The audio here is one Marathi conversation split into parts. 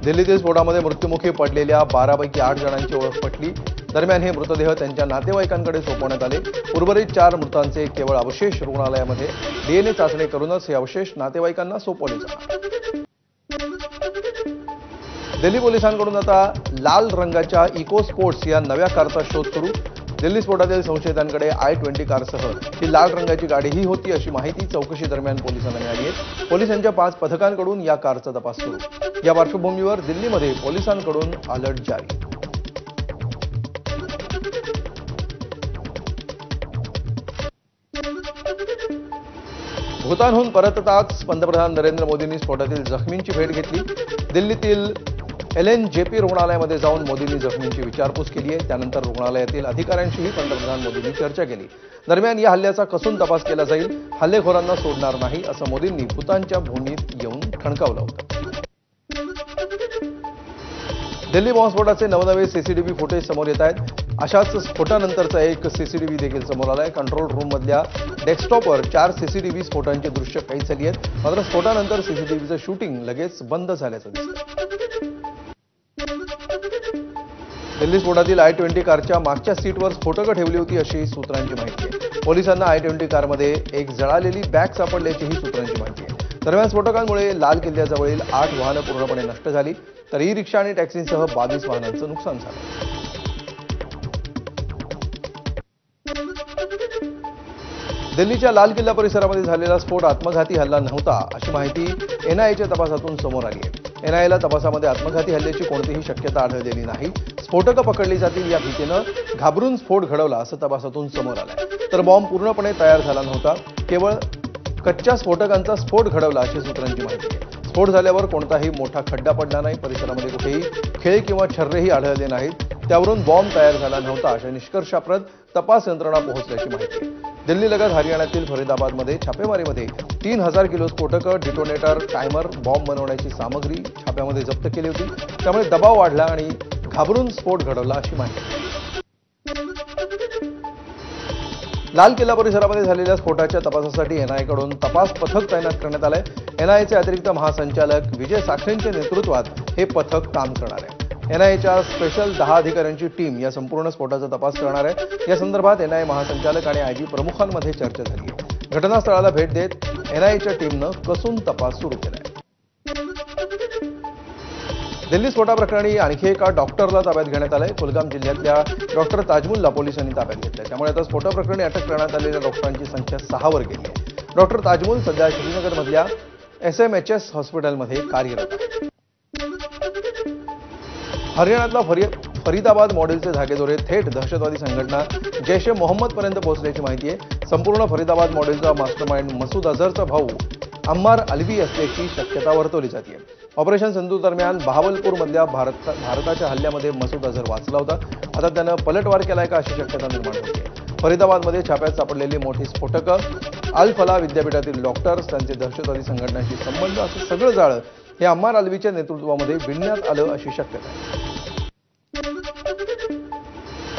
दिल्लीतील स्फोटामध्ये मृत्युमुखी पडलेल्या 12 पैकी 8 जणांची ओळख पटली। दरम्यान हे मृतदेह त्यांच्या नातेवाईकांकडे सोपवण्यात आले। उर्वरित 4 मृतांचे केवळ अवशेष रुग्णालयामध्ये डीएनए चाचणी करूनच हे अवशेष नातेवाईकांना सोपवले जाणार। दिल्ली पोलिसांकडून आता लाल रंगाच्या इको स्पोर्ट्स या नव्या कारचा शोध सुरू। दिल्ली स्फोटातील संशयितांकडे I-20 कारसह ही लाल रंगाची गाडीही होती अशी माहिती चौकशी दरम्यान पोलिसांना मिळाली आहे। पोलिसांच्या 5 पथकांकडून या कारचा तपास सुरू। या पार्श्वभूमीवर दिल्लीमध्ये पोलिसांकडून अलर्ट जारी। भूतानहून परतताच पंतप्रधान नरेंद्र मोदींनी स्फोटातील जखमींची भेट घेतली। दिल्लीतील LNJP रुग्णालयामध्ये जाऊन मोदींनी जखमींची विचारपूस केली आहे। त्यानंतर रुग्णालयातील अधिकाऱ्यांशीही पंतप्रधान मोदींनी चर्चा केली। दरम्यान या हल्ल्याचा कसून तपास केला जाईल, हल्लेखोरांना सोडणार नाही असं मोदींनी भूतानच्या भूमीत येऊन ठणकावलं होतं। दिल्ली बॉम्बस्फोटाचे नवनवे सीसीटीव्ही फुटेज समोर येत आहेत। अशाच स्फोटानंतरचा एक सीसीटीव्ही देखील समोर आलाय। कंट्रोल रूम मधल्या डेस्कटॉपवर 4 सीसीटीव्ही स्फोटांची दृश्य कैद झाली आहेत। मात्र स्फोटानंतर सीसीटीव्हीचं शूटिंग लगेच बंद झाल्याचं दिसतं। दिल्ली स्फोटातील I-20 कारच्या मागच्या सीटवर स्फोटकं ठेवली होती अशी सूत्रांची माहिती आहे। पोलिसांना I-20 कारमध्ये एक जळालेली बॅग सापडल्याचीही सूत्रांची माहिती आहे। दरम्यान स्फोटकांमुळे लाल किल्ल्याजवळील 8 वाहनं पूर्णपणे नष्ट झाली, तर ई-रिक्षा आणि टॅक्सींसह 22 वाहनांचं नुकसान झालं। दिल्लीच्या लाल किल्ला परिसरामध्ये झालेला स्फोट आत्मघाती हल्ला नव्हता अशी माहिती NIAच्या तपासातून समोर आली आहे। NIAला तपासामध्ये आत्मघाती हल्ल्याची कोणतीही शक्यता आढळलेली नाही। स्फोटकं पकडली जातील या भीतीनं घाबरून स्फोट घडवला असं तपासातून समोर आलंय। तर बॉम्ब पूर्णपणे तयार झाला नव्हता, केवळ कच्च्या स्फोटकांचा स्फोट घडवला अशी सूत्रांची माहिती आहे। स्फोट झाल्यावर कोणताही मोठा खड्डा पडला नाही, परिसरामध्ये कुठेही खेळ किंवा छर्रेही आढळले नाहीत। त्यावरून बॉम्ब तयार झाला नव्हता अशा निष्कर्षाप्रत तपास यंत्रणा पोहोचल्याची माहिती आहे। दिल्लीलगत हरियाणातील फरीदाबादमध्ये छापेमारीमध्ये 3000 किलो स्फोटकं, डिटोनेटर, टायमर, बॉम्ब बनवण्याची सामग्री छाप्यामध्ये जप्त केली होती। त्यामुळे दबाव वाढला आणि घाबरून स्फोट घडवला अशी माहिती आहे। लाल किल्ला परिसरामध्ये झालेल्या स्फोटाच्या तपासासाठी NIAकडून तपास पथक तैनात करण्यात आलंय। NIAचे अतिरिक्त महासंचालक विजय साखरेंच्या नेतृत्वात हे पथक काम करणार आहे। NIAच्या स्पेशल 10 अधिकाऱ्यांची टीम या संपूर्ण स्फोटाचा तपास करणार आहे। या संदर्भात NIA महासंचालक आणि IG प्रमुखांमध्ये चर्चा झाली आहे। घटनास्थळाला भेट देत NIAच्या टीमनं कसून तपास सुरू केलाय। दिल्ली स्फोटाप्रकरणी आणखी एका डॉक्टरला ताब्यात घेण्यात आलंय। कुलगाम जिल्ह्यातल्या डॉक्टर ताजमुलला पोलिसांनी ताब्यात घेतलंय। त्यामुळे आता स्फोटाप्रकरणी अटक करण्यात आलेल्या डॉक्टरांची संख्या 6 वर गेली आहे। डॉक्टर ताजमुल सध्या श्रीनगरमधल्या SMHS हॉस्पिटलमध्ये कार्यरत आहे। हरियाणातला फरीदाबाद मॉडेलचे धागेदोरे थेट दहशतवादी संघटना जैश ए मोहम्मदपर्यंत पोहोचल्याची माहिती आहे। संपूर्ण फरीदाबाद मॉडेलचा मास्टरमाइंड मसूद अझहरचा भाऊ अम्मार अल्वी असल्याची शक्यता वर्तवली जाते। ऑपरेशन सिंधू दरम्यान बहावलपूरमधल्या भारताच्या हल्ल्यामध्ये मसूद अझहर वाचला होता। आता त्यानं पलटवार केलाय का अशी शक्यता निर्माण होते। फरीदाबादमध्ये छाप्यात सापडलेली मोठी स्फोटकं, अल फला विद्यापीठातील डॉक्टर्स, त्यांचे दहशतवादी संघटनांशी संबंध असं सगळं जाळं हे अम्मार अल्वीच्या नेतृत्वामध्ये विणण्यात आलं अशी शक्यता आहे।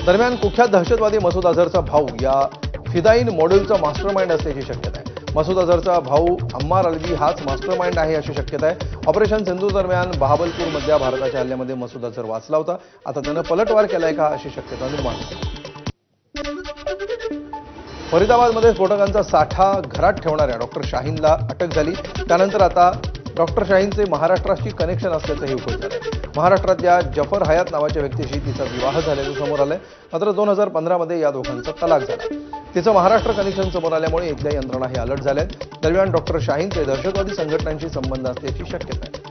दरम्यान कुख्यात दहशतवादी मसूद अझहरचा भाऊ या फिदाईन मॉड्यूलचा मास्टरमाइंड असल्याची शक्यता आहे। मसूद अझहरचा भाऊ अम्मार अल्वी हाच मास्टरमाइंड आहे अशी शक्यता आहे। ऑपरेशन सिंधू दरम्यान बहावलपूरमधल्या भारताच्या हल्ल्यामध्ये मसूद अझहर वाचला होता। आता त्यानं पलटवार केलाय का अशी शक्यता निर्माण होते। फरीदाबादमध्ये स्फोटकांचा साठा घरात ठेवणाऱ्या डॉक्टर शाहीनला अटक झाली। त्यानंतर आता डॉक्टर शाहीनचे महाराष्ट्राशी कनेक्शन असल्याचंही उघड झालंय। महाराष्ट्रातल्या जफर हयात नावाच्या व्यक्तीशी तिचा विवाह झाल्याचं समोर आलंय। मात्र 2015 मध्ये या दोघांचा तलाक झाला। तिचं महाराष्ट्र कनेक्शन समोर आल्यामुळे इथल्या यंत्रणाही अलर्ट झाल्यात। दरम्यान डॉक्टर शाहीनचे दहशतवादी संघटनांशी संबंध असल्याची शक्यता आहे।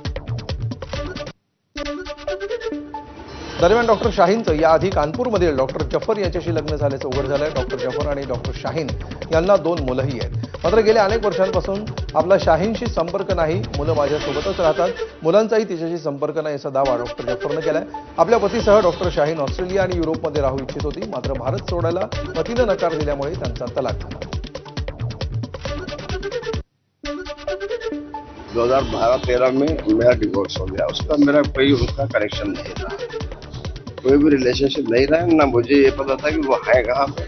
दरम्यान डॉक्टर शाहीनचं याआधी कानपूरमधील डॉक्टर जफर यांच्याशी लग्न झाल्याचं उघड झालंय। डॉक्टर जफर आणि डॉक्टर शाहीन यांना 2 मुलंही आहेत। मात्र गेल्या अनेक वर्षांपासून आपला शाहीनशी संपर्क नाही, मुलं माझ्यासोबतच राहतात, मुलांचाही तिच्याशी संपर्क नाही असा दावा डॉक्टर जफरनं केलाय। आपल्या पतीसह डॉक्टर शाहीन ऑस्ट्रेलिया आणि युरोपमध्ये राहू इच्छित होती, मात्र भारत सोडायला पतीनं नकार दिल्यामुळे त्यांचा तलाक झाला। 2012-13 में मेरा डिवोर्स हो गया। उसका मेरा कोई उनका कनेक्शन नहीं था, कोई भी रिलेशनशिप नहीं रहा। ना मुझे ये पता था कि वो है कहाँ पे,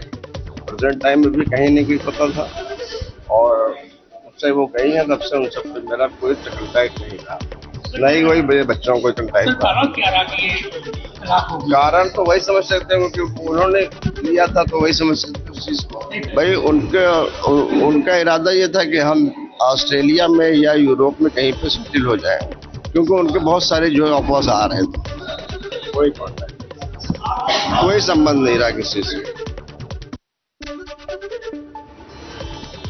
प्रेजेंट टाइम में भी कहीं नहीं पता था। और जब से वो गई हैं तब से उनसे मेरा कोई कॉन्टैक्ट नहीं था। नहीं, वही मेरे बच्चों को टाइम कारण क्या रहा कि ये तलाक हो गया? कारण तो वही समझ सकते हैं क्योंकि उन्होंने लिया था तो वही समझ सकते हैं उस चीज को। भाई उनका इरादा ये था कि हम ऑस्ट्रेलिया में या यूरोप में कहीं पे सेटल हो जाएं, क्योंकि उनके बहुत सारे जो है ऑफर्स आ रहे थे। कोई कॉन्टैक्ट, कोई संबंध नहीं रहा किसी से।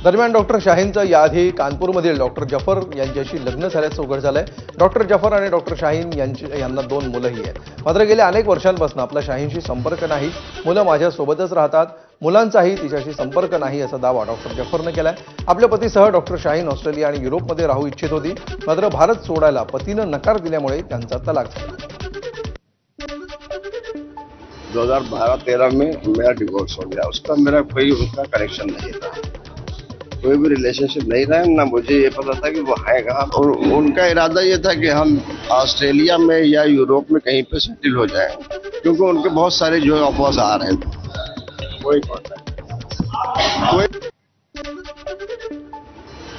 दरम्यान डॉक्टर शाहीनचं याआधी कानपूरमधील डॉक्टर जफर यांच्याशी लग्न झाल्याचं उघड झालंय। डॉक्टर जफर आणि डॉक्टर शाहीन यांना 2 मुलंही आहेत। मात्र गेल्या अनेक वर्षांपासून आपला शाहीनशी संपर्क नाही, मुलं माझ्यासोबतच राहतात, मुलांचाही तिच्याशी संपर्क नाही असा दावा डॉक्टर जफरनं केलाय। आपल्या पतीसह डॉक्टर शाहीन ऑस्ट्रेलिया आणि युरोपमध्ये राहू इच्छित होती, मात्र भारत सोडायला पतीनं नकार दिल्यामुळे त्यांचा तलाक झाला। 2012-13 में मेरा डिवोर्स हो गया। उसका मेरा कोई उनका कनेक्शन नहीं था, कोई भी रिलेशनशिप नहीं रहा, ना मुझे ये पता था कि वो है कहाँ। और उनका इरादा ये था कि हम ऑस्ट्रेलिया में या यूरोप में कहीं पे सेटल हो जाएं, क्योंकि उनके बहुत सारे जो है ऑफर्स आ रहे थे। कोई कॉन्टैक्ट, कोई।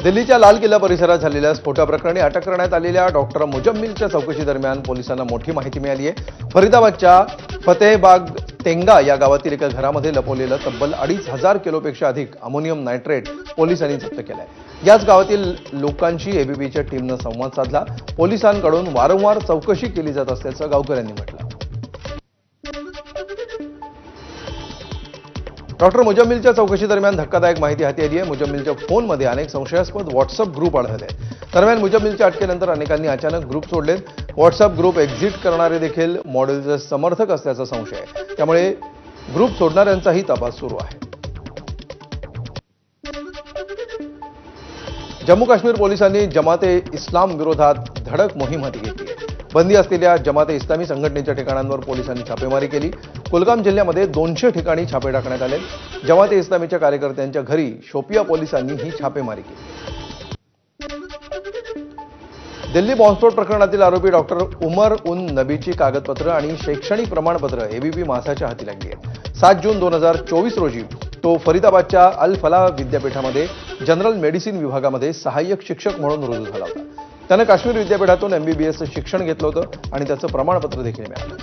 दिल्लीच्या लाल किल्ला परिसरात झालेल्या स्फोटाप्रकरणी अटक करण्यात आलेल्या डॉक्टर मुजम्मिलच्या चौकशी दरम्यान पोलिसांना मोठी माहिती मिळाली आहे। फरीदाबादच्या फतेहबाग तेंगा या गावातील एका घरामध्ये लपवलेलं तब्बल 2,500 किलोपेक्षा अधिक अमोनियम नायट्रेट पोलिसांनी जप्त केलंय। याच गावातील लोकांशी एबीपीच्या टीमनं संवाद साधला। पोलिसांकडून वारंवार चौकशी केली जात असल्याचं गावकऱ्यांनी म्हटलं। डॉक्टर मुजम्मिलच्या चौकशी दरम्यान धक्कादायक माहिती हाती आली आहे। मुजम्मिलच्या फोनमध्ये अनेक संशयास्पद व्हॉट्सअप ग्रुप आढळले। दरम्यान मुजम्मिलच्या अटकेनंतर अनेकांनी अचानक ग्रुप सोडले। व्हॉट्सअप ग्रुप एक्झिट करणारे देखील मॉडेलचे समर्थक असल्याचा संशय आहे, त्यामुळे ग्रुप सोडणाऱ्यांचाही तपास सुरू आहे। जम्मू काश्मीर पोलिसांनी जमाते इस्लाम विरोधात धडक मोहीम हाती घेतली आहे। बंदी असलेल्या जमाते इस्लामी संघटनेच्या ठिकाणांवर पोलिसांनी छापेमारी केली। कुलगाम जिल्ह्यामध्ये 200 ठिकाणी छापे टाकण्यात आले। जमाते इस्लामीच्या कार्यकर्त्यांच्या घरी शोपिया पोलिसांनी ही छापेमारी केली। दिल्ली बॉम्बस्फोट प्रकरणातील आरोपी डॉक्टर उमर उन नबीची कागदपत्र आणि शैक्षणिक प्रमाणपत्र एबीपी मासाच्या हाती लागली आहेत। 7 जून 2024 रोजी तो फरीदाबादच्या अल फलाह विद्यापीठामध्ये जनरल मेडिसिन विभागामध्ये सहाय्यक शिक्षक म्हणून रुजू झाला होता। त्यानं काश्मीर विद्यापीठातून एमबीबीएसचं शिक्षण घेतलं होतं आणि त्याचं प्रमाणपत्र देखील मिळालं।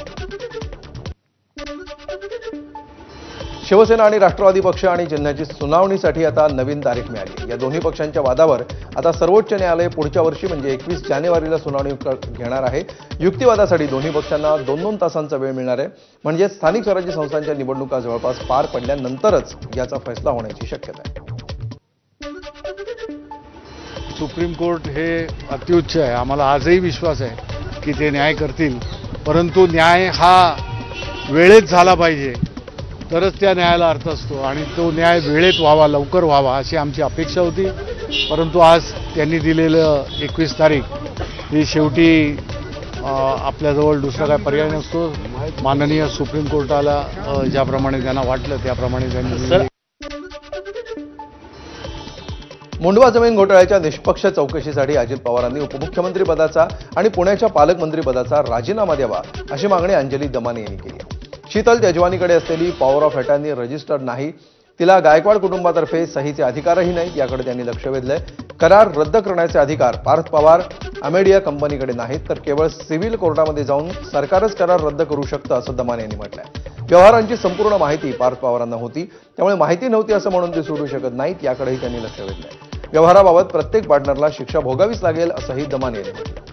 शिवसेना आणि राष्ट्रवादी पक्ष आणि जिल्ह्याची सुनावणीसाठी आता नवीन तारीख मिळाली। या दोन्ही पक्षांच्या वादावर आता सर्वोच्च न्यायालय पुढच्या वर्षी म्हणजे 21 जानेवारीला सुनावणी घेणार आहे। युक्तिवादासाठी दोन्ही पक्षांना 2-2 तासांचा वेळ मिळणार आहे, म्हणजे स्थानिक स्वराज्य संस्थांच्या निवडणुका जवळपास पार पडल्यानंतरच याचा फैसला होण्याची शक्यता आहे। सुप्रीम कोर्ट हे अत्युच्च आहे। आम्हाला आजही विश्वास आहे की ते न्याय करतील, परंतु न्याय हा वेळेत झाला पाहिजे, तरच त्या न्यायाला अर्थ असतो आणि तो न्याय वेळेत व्हावा, लवकर व्हावा अशी आमची अपेक्षा होती। परंतु आज त्यांनी दिलेलं 21 तारीख ही शेवटी आपल्याजवळ दुसरा काय पर्याय नसतो। माननीय सुप्रीम कोर्टाला ज्याप्रमाणे त्यांना वाटलं त्याप्रमाणे त्यांनी मुंडवा जमीन घोटाळ्याच्या निष्पक्ष चौकशीसाठी अजित पवारांनी उपमुख्यमंत्री पदाचा आणि पुण्याच्या पालकमंत्री पदाचा राजीनामा द्यावा अशी मागणी अंजली दमाने यांनी केली आहे। शीतल तेजवानीकडे असलेली पॉवर ऑफ अटर्नी रजिस्टर्ड नाही, तिला गायकवाड कुटुंबातर्फे सहीचे अधिकारही नाहीत, याकडे त्यांनी लक्ष वेधलंय। करार रद्द करण्याचे अधिकार पार्थ पवार अमेडिया कंपनीकडे नाहीत, तर केवळ सिव्हिल कोर्टामध्ये जाऊन सरकारच करार रद्द करू शकतं असं दमाने यांनी म्हटलंय। व्यवहारांची संपूर्ण माहिती पार्थ पवारांना होती, त्यामुळे माहिती नव्हती असं म्हणून ते सोडू शकत नाहीत, याकडेही त्यांनी लक्ष वेधलंय। व्यवहाराबाबत प्रत्येक पार्टनरला शिक्षा भोगावीच लागेल असंही दमाने यांनी म्हटलं।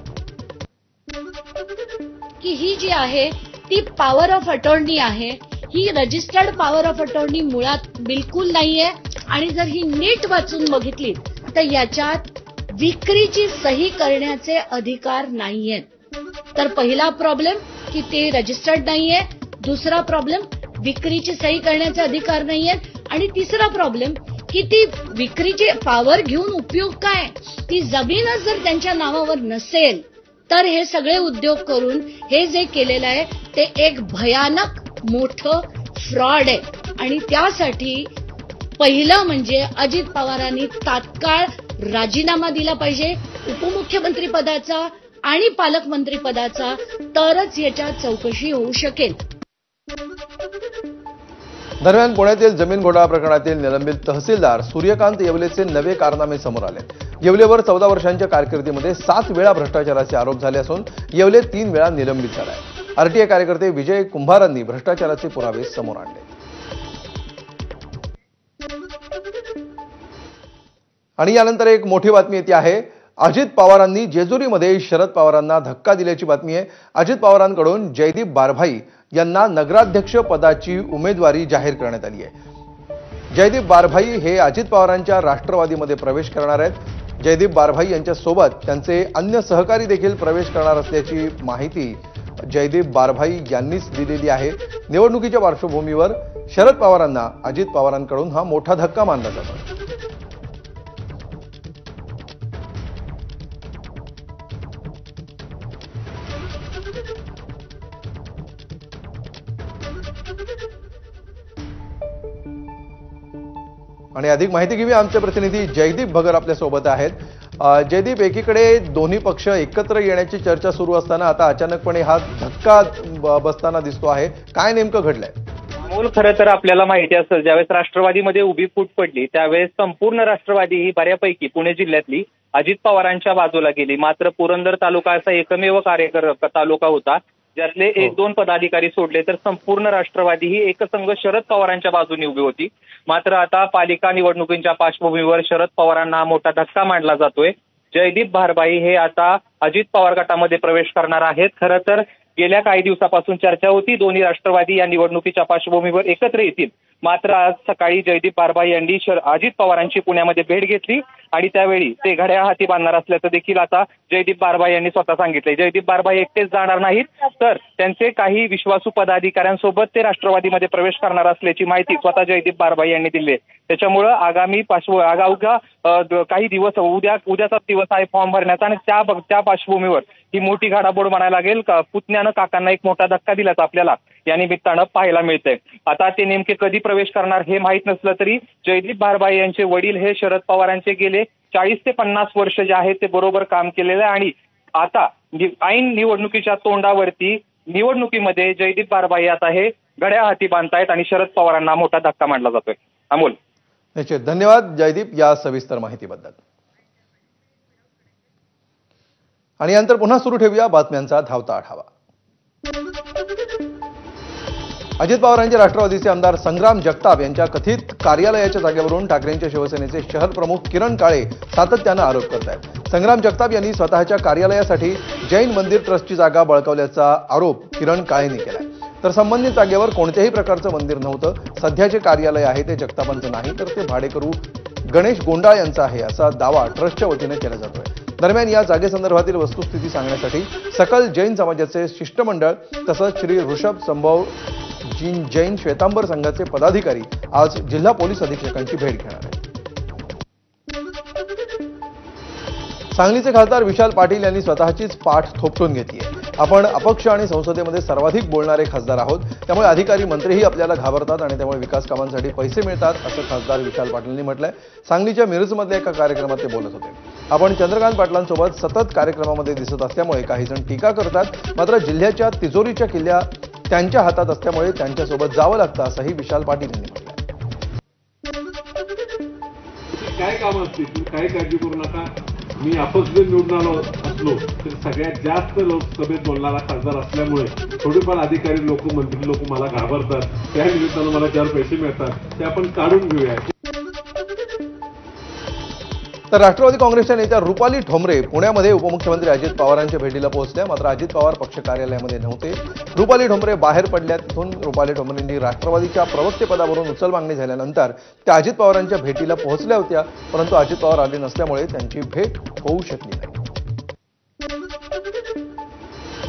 की ही जी आहे ती पॉवर ऑफ अटॉर्नी आहे, ही रजिस्टर्ड पॉवर ऑफ अटॉर्नी मुळात बिलकुल नाहीये आणि जर ही नीट वाचून बघितली तर याच्यात विक्रीची सही करण्याचे अधिकार नाहीयेत। तर पहिला प्रॉब्लेम की ते रजिस्टर्ड नाहीये, दुसरा प्रॉब्लेम विक्रीची सही करण्याचे अधिकार नाहीयेत आणि तिसरा प्रॉब्लेम की ती विक्रीची पॉवर घेऊन उपयोग काय, ती जमीनच जर त्यांच्या नावावर नसेल तर हे सगळे उद्योग करून हे जे केलेलं आहे ते एक भयानक मोठं फ्रॉड आहे आणि त्यासाठी पहिलं म्हणजे अजित पवारांनी तात्काळ राजीनामा दिला पाहिजे उपमुख्यमंत्री पदाचा आणि पालकमंत्री पदाचा, तरच याच्या चौकशी होऊ शकेल। दरम्यान पुण्यातील जमीन घोटाळा प्रकरणातील निलंबित तहसीलदार सूर्यकांत येवलेचे नवे कारनामे समोर आले। येवलेवर 14 वर्षांच्या कारकिर्दीमध्ये 7 वेळा भ्रष्टाचाराचे आरोप झाले असून येवले 3 वेळा निलंबित झाला आहे। आरटीआय कार्यकर्ते विजय कुंभारांनी भ्रष्टाचाराचे पुरावे समोर आणले। आणि यानंतर एक मोठी बातमी येते आहे। अजित पवारांनी जेजुरीमध्ये शरद पवारांना धक्का दिल्याची बातमी आहे। अजित पवारांकडून जयदीप बारभाई यांना नगराध्यक्ष पदाची उमेदवारी जाहीर करण्यात आली आहे। जयदीप बारभाई हे अजित पवारांच्या राष्ट्रवादीमध्ये प्रवेश करणार आहेत। जयदीप बारभाई यांच्या सोबत त्यांचे अन्य सहकारी देखील प्रवेश करणार असल्याची माहिती जयदीप बारभाई यांनीच दिलेली आहे। निवडणुकीच्या पार्श्वभूमीवर शरद पवारांना अजित पवारांकडून हा मोठा धक्का मानला जातो। आणि अधिक माहिती घेऊया, आमचे प्रतिनिधी जयदीप भगर आपल्या सोबत आहेत। जयदीप, एकीकडे दोन्ही पक्ष एकत्र येण्याची चर्चा सुरू असताना आता अचानकपणे हा धक्का बसताना दिसतो आहे, काय नेमकं घडलंय? अमोल, खरं तर आपल्याला माहिती असेल, ज्यावेळेस राष्ट्रवादीमध्ये उभी फूट पडली त्यावेळेस संपूर्ण राष्ट्रवादी ही बऱ्यापैकी पुणे जिल्ह्यातली अजित पवारांच्या बाजूला गेली। मात्र पुरंदर तालुका असा एकमेव तालुका होता ज्यातले 1-2 पदाधिकारी सोडले तर संपूर्ण राष्ट्रवादी ही एकसंघ शरद पवारांच्या बाजूने उभी होती। मात्र आता पालिका निवडणुकींच्या पार्श्वभूमीवर शरद पवारांना मोठा धक्का मानला जातोय। जयदीप बारभाई हे आता अजित पवार गटामध्ये प्रवेश करणार आहेत। खरं तर गेल्या काही दिवसापासून चर्चा होती दोन्ही राष्ट्रवादी या निवडणुकीच्या पार्श्वभूमीवर एकत्र येतील। मात्र आज सकाळी जयदीप बारभाई यांनी अजित पवारांची पुण्यामध्ये भेट घेतली आणि त्यावेळी ते घड्याळ हाती बांधणार असल्याचं देखील आता जयदीप बारभाई यांनी स्वतः सांगितलंय। जयदीप बारभाई एकटेच जाणार नाहीत, तर त्यांचे काही विश्वासू पदाधिकाऱ्यांसोबत ते राष्ट्रवादीमध्ये प्रवेश करणार असल्याची माहिती स्वतः जयदीप बारभाई यांनी दिली आहे। त्याच्यामुळे आगामी काही दिवस उद्याचा दिवस आहे फॉर्म भरण्याचा आणि त्या पार्श्वभूमीवर ही मोठी घडामोड म्हणायला लागेल। पुतण्यानं काकांना एक मोठा धक्का दिल्याचं आपल्याला या निमित्तानं पाहायला मिळतंय। आता ते नेमके कधी प्रवेश करणार हे माहीत नसलं तरी जयदीप बारभाई यांचे वडील हे शरद पवारांचे गेले 40 ते 50 वर्ष जे आहेत ते बरोबर काम केलेलं आहे आणि आता ऐन निवडणुकीच्या तोंडावरती निवडणुकीमध्ये जयदीप बारभाई आता हे घड्याळ हाती बांधतायत आणि शरद पवारांना मोठा धक्का मानला जातोय। अमोल, निश्चित धन्यवाद जयदीप या सविस्तर माहितीबद्दल। आणि नंतर पुन्हा सुरू ठेवूया बातम्यांचा धावता आढावा। अजित पवारांचे राष्ट्रवादीचे आमदार संग्राम जगताप यांच्या कथित कार्यालयाच्या जागेवरून ठाकरेंच्या शिवसेनेचे शहर प्रमुख किरण काळे सातत्यानं आरोप करत आहेत। संग्राम जगताप यांनी स्वतःच्या कार्यालयासाठी जैन मंदिर ट्रस्टची जागा बळकावल्याचा आरोप किरण काळेंनी केलाय। तर संबंधित जागेवर कोणत्याही प्रकारचं मंदिर नव्हतं, सध्याचे कार्यालय आहे ते जगतापांचं नाही तर ते भाडेकरू गणेश गोंडाळ यांचा आहे असा दावा ट्रस्टच्या वतीने केला जातोय। दरम्यान या जागेसंदर्भातील वस्तुस्थिती सांगण्यासाठी सकल जैन समाजाचे शिष्टमंडळ तसंच श्री ऋषभ संभव जैन श्वेतांबर संघाचे पदाधिकारी आज जिल्हा पोलीस अधीक्षकांची भेट घेणार आहेत। सांगलीचे खासदार विशाल पाटील यांनी स्वतःचीच पाठ थोपटून घेतली आहे। आपण अपक्ष आणि संसदेमध्ये सर्वाधिक बोलणारे खासदार आहोत, त्यामुळे अधिकारी मंत्रीही आपल्याला घाबरतात आणि त्यामुळे विकास कामांसाठी पैसे मिळतात असं खासदार विशाल पाटीलांनी म्हटलंय। सांगलीच्या मिरजमधल्या एका कार्यक्रमात ते बोलत होते। आपण चंद्रकांत पाटलांसोबत सतत कार्यक्रमामध्ये दिसत असल्यामुळे काही जण टीका करतात, मात्र जिल्ह्याच्या तिजोरीच्या किल्ल्या त्यांच्या हातात असल्यामुळे त्यांच्यासोबत जावं लागतं असंही विशाल पाटील यांनी म्हटलंय। काय काम असतील काय काळजी करू नका। मी अपक्ष निवडून आलो असलो तर सगळ्यात जास्त लोकसभेत बोलणारा खासदार असल्यामुळे थोडेफार अधिकारी लोक मंत्री लोक मला घाबरतात, त्या निमित्तानं मला ज्यावर पैसे मिळतात ते आपण काढून घेऊया। तर राष्ट्रवादी काँग्रेसच्या नेत्या रुपाली ठोंबरे पुण्यामध्ये उपमुख्यमंत्री अजित पवारांच्या भेटीला पोहोचल्या, मात्र अजित पवार पक्ष कार्यालयामध्ये नव्हते। रुपाली ठोंबरे बाहेर पडल्या। तिथून रुपाली ठोंबरेंनी राष्ट्रवादीच्या प्रवक्तेपदावरून उचलबांगणी झाल्यानंतर त्या अजित पवारांच्या भेटीला पोहोचल्या होत्या, परंतु अजित पवार आले नसल्यामुळे त्यांची भेट होऊ शकली नाही।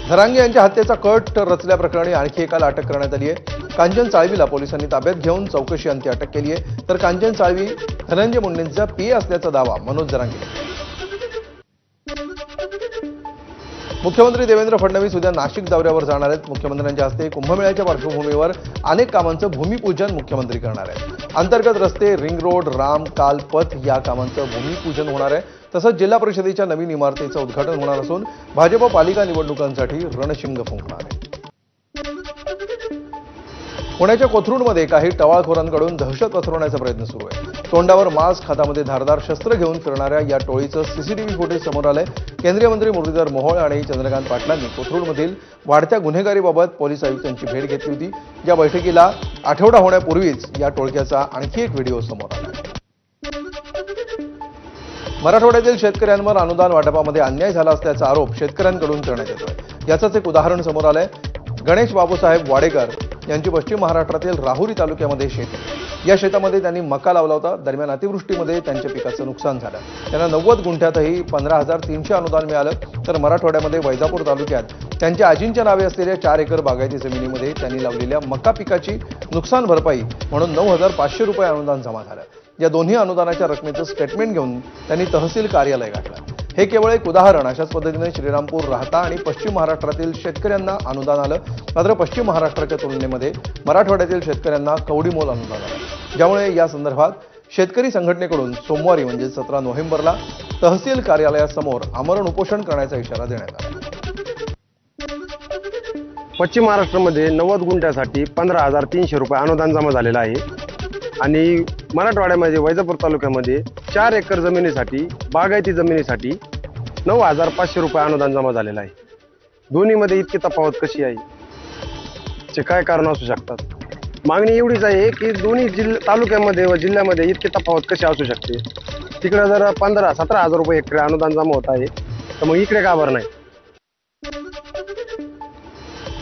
धरांगे यांच्या हत्येचा कट रचल्याप्रकरणी आणखी एकाला अटक करण्यात आली आहे। कांचन साळवीला पोलिसांनी ताब्यात घेऊन चौकशी अंती अटक केली आहे। तर कांचन साळवी धनंजय मुंडेंचा पीए असल्याचा दावा मनोज धरांगे। मुख्यमंत्री देवेंद्र फडणवीस उद्या नाशिक दौऱ्यावर जाणार आहेत। मुख्यमंत्र्यांच्या हस्ते कुंभमेळ्याच्या पार्श्वभूमीवर अनेक कामांचं भूमिपूजन मुख्यमंत्री करणार आहेत। अंतर्गत रस्ते, रिंग रोड, राम काल पथ या कामांचं भूमिपूजन होणार आहे। तसंच जिल्हा परिषदेच्या नवीन इमारतीचं उद्घाटन होणार असून भाजप पालिका निवडणुकांसाठी रणशिंग फुंकणार आहे। पुण्याच्या कोथरूडमध्ये काही टवाळखोरांकडून दहशत पसरवण्याचा प्रयत्न सुरू आहे। तोंडावर मास्क, हातामध्ये धारदार शस्त्र घेऊन फिरणाऱ्या या टोळीचं सीसीटीव्ही फुटेज समोर आलंय. केंद्रीय मंत्री मुरलीधर मोहोळ आणि चंद्रकांत पाटलांनी कोथरूडमधील वाढत्या गुन्हेगारीबाबत पोलीस आयुक्तांची भेट घेतली होती. या बैठकीला आठवडा होण्यापूर्वीच या टोळक्याचा आणखी एक व्हिडिओ समोर आला. मराठवाड्यातील शेतकऱ्यांवर अनुदान वाटपामध्ये अन्याय झाला असल्याचा आरोप शेतकऱ्यांकडून करण्यात येतोय. याचंच एक उदाहरण समोर आलंय. गणेश बापूसाहेब वाडेकर यांची पश्चिम महाराष्ट्रातील राहुरी तालुक्यामध्ये शेती. या शेतामध्ये त्यांनी मका लावला होता. दरम्यान अतिवृष्टीमध्ये त्यांच्या पिकाचं नुकसान झालं. त्यांना 90 गुंठ्यातही 15,300 अनुदान मिळालं. तर मराठवाड्यामध्ये वैजापूर तालुक्यात त्यांच्या आजींच्या नावे असलेल्या 4 एकर बागायती जमिनीमध्ये त्यांनी लावलेल्या मका पिकाची नुकसान भरपाई म्हणून 9,500 रुपये अनुदान जमा झालं. या दोन्ही अनुदानाच्या रकमेचं स्टेटमेंट घेऊन त्यांनी तहसील कार्यालय गाठलं. हे केवळ एक उदाहरण. अशाच पद्धतीने श्रीरामपूर, राहता आणि पश्चिम महाराष्ट्रातील शेतकऱ्यांना अनुदान आलं. मात्र पश्चिम महाराष्ट्राच्या तुलनेमध्ये मराठवाड्यातील शेतकऱ्यांना कवडीमोल अनुदान आलं. ज्यामुळे या संदर्भात शेतकरी संघटनेकडून सोमवारी म्हणजे 17 नोव्हेंबरला तहसील कार्यालयासमोर आमरण उपोषण करण्याचा इशारा देण्यात आला. पश्चिम महाराष्ट्रामध्ये 90 गुंठ्यासाठी 15,300 रुपये अनुदान जमा झालेलं आहे आणि मराठवाड्यामध्ये वैजापूर तालुक्यामध्ये 4 एकर जमिनीसाठी बागायती जमिनीसाठी 9,500 रुपये अनुदान जमा झालेलं आहे. दोन्हीमध्ये इतकी तफावत कशी आहे? चे काय कारण असू शकतात? मागणी एवढीच आहे की दोन्ही तालुक्यामध्ये व जिल्ह्यामध्ये इतकी तफावत कशी असू शकते? तिकडे जर 15-17,000 रुपये हेक्टरी अनुदान जमा होत आहे तर मग इकडे का बरं नाही?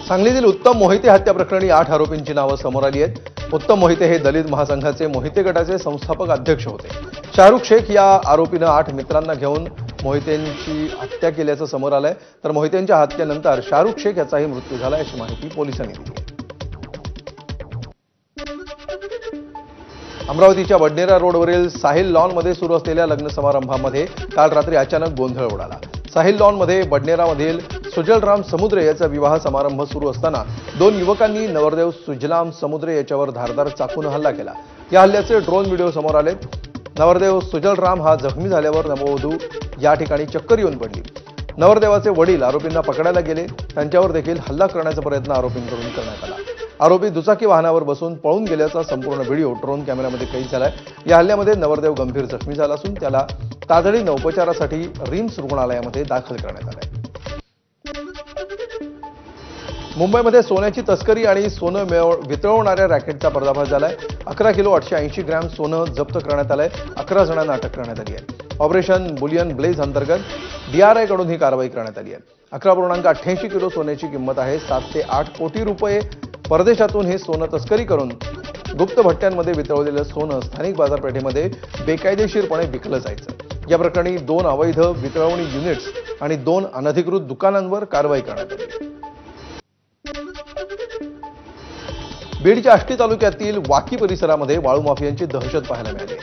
सांगलीतील उत्तम मोहिते हत्या प्रकरणी 8 आरोपींची नावं समोर आली आहेत. उत्तम मोहिते हे दलित महासंघाचे मोहिते गटाचे संस्थापक अध्यक्ष होते. शाहरुख शेख या आरोपीनं 8 मित्रांना घेऊन मोहितेंची हत्या केल्याचं समोर आलंय. तर मोहितेंच्या हत्येनंतर शाहरुख शेख याचाही मृत्यू झाला अशी माहिती पोलिसांनी दिली आहे. अमरावतीच्या बडनेरा रोडवरील साहिल लॉनमध्ये सुरू असलेल्या लग्न समारंभामध्ये काल रात्री अचानक गोंधळ उडाला. साहिल लॉनमध्ये बडनेरामधील सुजलराम समुद्रे याचा विवाह समारंभ सुरू असताना 2 युवकांनी नवरदेव सुजलाम समुद्रे याच्यावर धारदार चाकून हल्ला केला. या हल्ल्याचे ड्रोन व्हिडिओ समोर आले. नवरदेव सुजलराम हा जखमी झाल्यावर नववधू या ठिकाणी चक्कर येऊन पडली. नवरदेवाचे वडील आरोपींना पकडायला गेले. त्यांच्यावर देखील हल्ला करण्याचा प्रयत्न आरोपींकडून करण्यात आला. आरोपी दुचाकी वाहनावर बसून पळून गेल्याचा संपूर्ण व्हिडिओ ड्रोन कॅमेऱ्यामध्ये कैद झालाय. या हल्ल्यामध्ये नवरदेव गंभीर जखमी झाला असून त्याला तातडीने उपचारासाठी रिम्स रुग्णालयामध्ये दाखल करण्यात आले. मुंबईमध्ये सोन्याची तस्करी आणि सोनं वितळवणाऱ्या रॅकेटचा पर्दाफाश झालाय. 11 किलो 880 ग्रॅम सोनं जप्त करण्यात आलंय. 11 जणांना अटक करण्यात आली आहे. ऑपरेशन बुलियन ब्लेज अंतर्गत DRI कडून ही कारवाई करण्यात आली आहे. 11.88 किलो सोन्याची किंमत आहे. 7 ते 8 कोटी रुपये परदेशातून हे सोनं तस्करी करून गुप्त भट्ट्यांमध्ये वितळवलेलं सोनं स्थानिक बाजारपेठेमध्ये बेकायदेशीरपणे विकलं जायचं. या प्रकरणी 2 अवैध वितळवणी युनिट्स आणि 2 अनधिकृत दुकानांवर कारवाई करण्यात आली. बीडच्या आष्टी तालुक्यातील वाकी परिसरामध्ये वाळू माफियांची दहशत पाहायला मिळाली.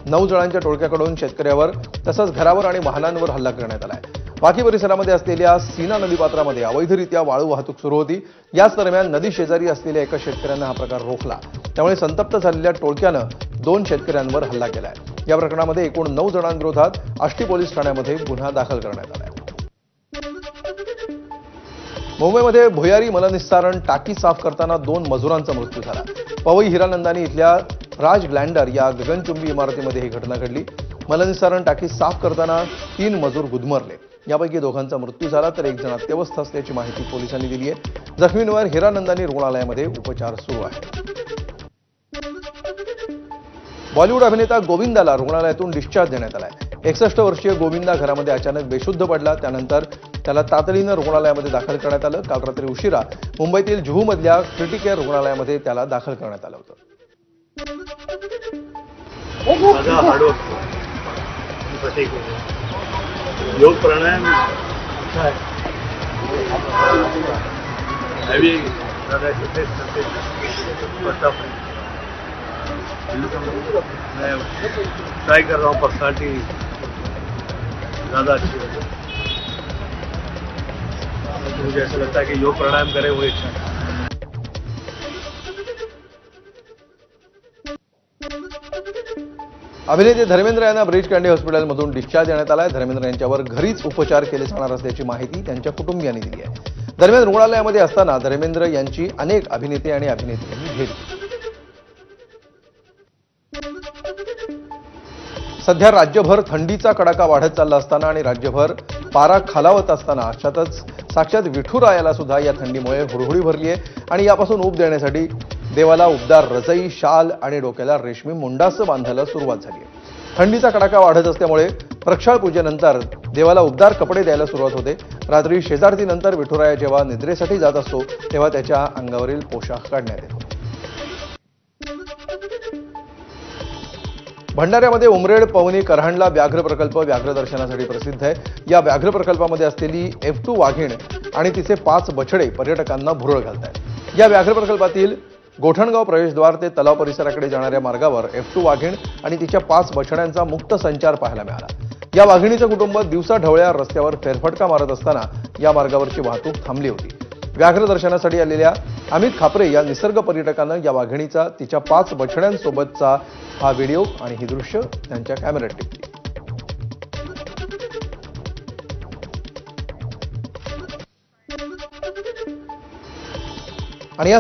9 जणांच्या टोळक्याकडून शेतकऱ्यावर तसंच घरावर आणि वाहनांवर हल्ला करण्यात आलाय. वाकी परिसरामध्ये असलेल्या सीना नदीपात्रामध्ये अवैधरित्या वाळू वाहतूक सुरू होती. याच दरम्यान नदी शेजारी असलेल्या एका शेतकऱ्यानं हा प्रकार रोखला. त्यामुळे संतप्त झालेल्या टोळक्यानं 2 शेतकऱ्यांवर हल्ला केलाय. या प्रकरणामध्ये एकूण 9 जणांविरोधात आष्टी पोलीस ठाण्यामध्ये गुन्हा दाखल करण्यात आलाय. मुंबईमध्ये भुयारी मलनिस्सारण टाकी साफ करताना 2 मजुरांचा मृत्यू झाला. पवई हिरानंदानी इथल्या राज ग्लँडर या गगनचुंबी इमारतीमध्ये ही घटना घडली. मलनिस्सारण टाकी साफ करताना 3 मजूर गुदमरले. यापैकी 2घांचा मृत्यू झाला तर 1 जण अत्यवस्थ असल्याची माहिती पोलिसांनी दिली आहे. जखमींवर हिरानंदानी रुग्णालयामध्ये उपचार सुरू आहेत. बॉलिवूड अभिनेता गोविंदाला रुग्णालयातून डिस्चार्ज देण्यात आलाय. 61 वर्षीय गोविंदा घरामध्ये अचानक बेशुद्ध पडला. त्यानंतर त्याला तातडीनं रुग्णालयामध्ये दाखल करण्यात आलं. काल रात्री उशिरा मुंबईतील जुहूमधल्या क्रिटिकेअर रुग्णालयामध्ये त्याला दाखल करण्यात आलं होतं. योग प्राणायाम अच्छा है. हैवी ज़्यादा एक्सरसाइज करते मैं ट्राई कर रहा हूँ पर्सनालिटी ज़्यादा अच्छी हो. मुझे ऐसा लगता है कि योग प्राणायाम करें वो अच्छा है. अभिनेते धर्मेंद्र यांना ब्रीच कँडी हॉस्पिटलमधून डिस्चार्ज देण्यात आलाय. धर्मेंद्र यांच्यावर घरीच उपचार केले जाणार असल्याची माहिती त्यांच्या कुटुंबियांनी दिली आहे. दरम्यान रुग्णालयामध्ये असताना धर्मेंद्र यांची अनेक अभिनेते आणि अभिनेत्रींनी भेट घेतली. सध्या राज्यभर थंडीचा कडाका वाढत चालला असताना आणि राज्यभर पारा खालावत असताना अशातच साक्षात विठुरायाला सुद्धा या थंडीमुळे हुडहुडी भरली आहे आणि यापासून ऊब देण्यासाठी देवाला उबदार रजई, शाल आणि डोक्याला रेशमी मुंडासं बांधायला सुरुवात झाली आहे. थंडीचा कडाका वाढत असल्यामुळे प्रक्षाळ पूजेनंतर देवाला उबदार कपडे द्यायला सुरुवात होते. रात्री शेजारतीनंतर विठुराया जेव्हा निद्रेसाठी जात असतो तेव्हा त्याच्या अंगावरील पोशाख काढण्यात येतो. भंडाऱ्यामध्ये उमरेड पवनी करहंडला व्याघ्र प्रकल्प व्याघ्र दर्शनासाठी प्रसिद्ध आहे. या व्याघ्र प्रकल्पामध्ये असलेली F2 वाघीण आणि तिचे 5 बछडे पर्यटकांना भुरळ घालतात. या व्याघ्र प्रकल्पातील गोठणगाव प्रवेशद्वार ते तलाव परिसराकडे जाणाऱ्या मार्गावर F2 वाघीण आणि तिच्या 5 बछड्यांचा मुक्त संचार पाहायला मिळाला. या वाघिणीचं कुटुंब दिवसा ढवळ्या रस्त्यावर फेरफटका मारत असताना या मार्गावरची वाहतूक थांबली होती. व्याघ्र दर्शनासाठी आलेल्या अमित खापरे या निसर्ग पर्यटकानं या वाघिणीचा तिच्या 5 बछड्यांसोबतचा हा व्हिडिओ आणि ही दृश्य त्यांच्या कॅमेऱ्यात टिपली. आणि या